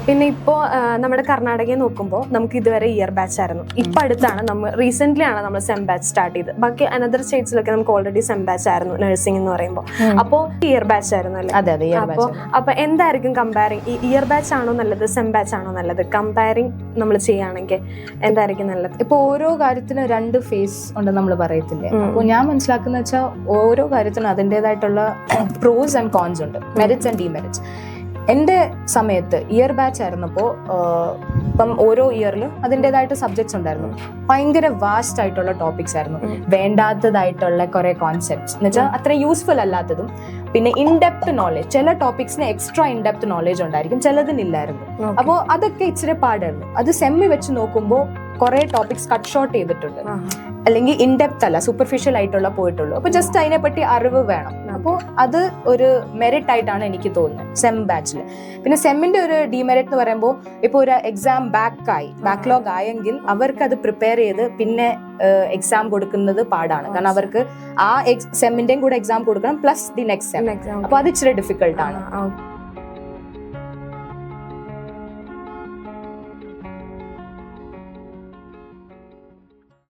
പിന്നെ ഇപ്പോൾ നമ്മുടെ കർണാടകയെ നോക്കുമ്പോൾ നമുക്ക് ഇതുവരെ ഇയർ ബാച്ച് ആയിരുന്നു. ഇപ്പം അടുത്താണ് റീസെന്റ് ആണ് നമ്മൾ സെം ബാച്ച് സ്റ്റാർട്ട് ചെയ്ത്. ബാക്കി അനദർ സ്റ്റേറ്റ്സിലൊക്കെ നമുക്ക് ഓൾറെഡി സെം ബാച്ച് ആയിരുന്നു നഴ്സിംഗ് എന്ന് പറയുമ്പോൾ. അപ്പോൾ ഇയർ ബാച്ച് ആയിരുന്നു അല്ലേ? അപ്പൊ എന്തായിരിക്കും കമ്പയറിങ്? ഈ ഇയർ ബാച്ച് ആണോ നല്ലത്, സെം ബാച്ച് ആണോ നല്ലത്? കമ്പയറിങ് നമ്മൾ ചെയ്യുകയാണെങ്കിൽ എന്തായിരിക്കും നല്ലത്? ഇപ്പൊ ഓരോ കാര്യത്തിനും 2 ഫേസ് ഉണ്ടെന്ന് നമ്മൾ പറയത്തില്ലേ. അപ്പോൾ ഞാൻ മനസ്സിലാക്കുന്ന വെച്ചാൽ ഓരോ കാര്യത്തിനും അതിൻ്റെതായിട്ടുള്ള പ്രോസ് ആൻഡ് കോൺസ് ഉണ്ട്, മെറിറ്റ്സ് ആൻഡ് ഡിമെറിറ്റ്സ്. എൻ്റെ സമയത്ത് ഇയർ ബാച്ച് ആയിരുന്നപ്പോൾ ഇപ്പം ഓരോ ഇയറിലും അതിൻ്റെതായിട്ട് സബ്ജക്ട്സ് ഉണ്ടായിരുന്നു. ഭയങ്കര വാസ്റ്റ് ആയിട്ടുള്ള ടോപ്പിക്സ് ആയിരുന്നു, വേണ്ടാത്തതായിട്ടുള്ള കുറെ കോൺസെപ്റ്റ്സ് എന്ന് വെച്ചാൽ അത്ര യൂസ്ഫുൾ അല്ലാത്തതും. പിന്നെ ഇൻഡെപ്ത് നോളേജ്, ചില ടോപ്പിക്സിന് എക്സ്ട്രാ ഇൻഡെപ്ത് നോളേജ് ഉണ്ടായിരിക്കും, ചിലതിനില്ലായിരുന്നു. അപ്പോൾ അതൊക്കെ ഇച്ചിരി പാടായിരുന്നു. അത് സെമ്മി വെച്ച് നോക്കുമ്പോൾ കുറെ ടോപ്പിക്സ് കട്ട് ഷോർട്ട് ചെയ്തിട്ടുണ്ട്, അല്ലെങ്കിൽ ഇൻഡെപ്ത് അല്ല, സൂപ്പർഫിഷ്യൽ ആയിട്ടുള്ള പോയിട്ടുള്ളൂ. അപ്പൊ ജസ്റ്റ് അതിനെപ്പറ്റി അറിവ് വേണം. അപ്പോൾ അത് ഒരു മെറിറ്റ് ആയിട്ടാണ് എനിക്ക് തോന്നുന്നത് സെം ബാച്ചിൽ. പിന്നെ സെമ്മിന്റെ ഒരു ഡിമെറിറ്റ് എന്ന് പറയുമ്പോൾ ഇപ്പോൾ ഒരു എക്സാം ബാക്ക്ലോഗ് ആയെങ്കിൽ അവർക്ക് അത് പ്രിപ്പയർ ചെയ്ത് പിന്നെ എക്സാം കൊടുക്കുന്നത് പാടാണ്. കാരണം അവർക്ക് ആ സെമ്മിന്റെയും കൂടെ എക്സാം കൊടുക്കണം പ്ലസ് ദി നെക്സ്റ്റ് സെം. അപ്പൊ അത് ഇച്ചിരി ഡിഫിക്കൽട്ട് ആണ്.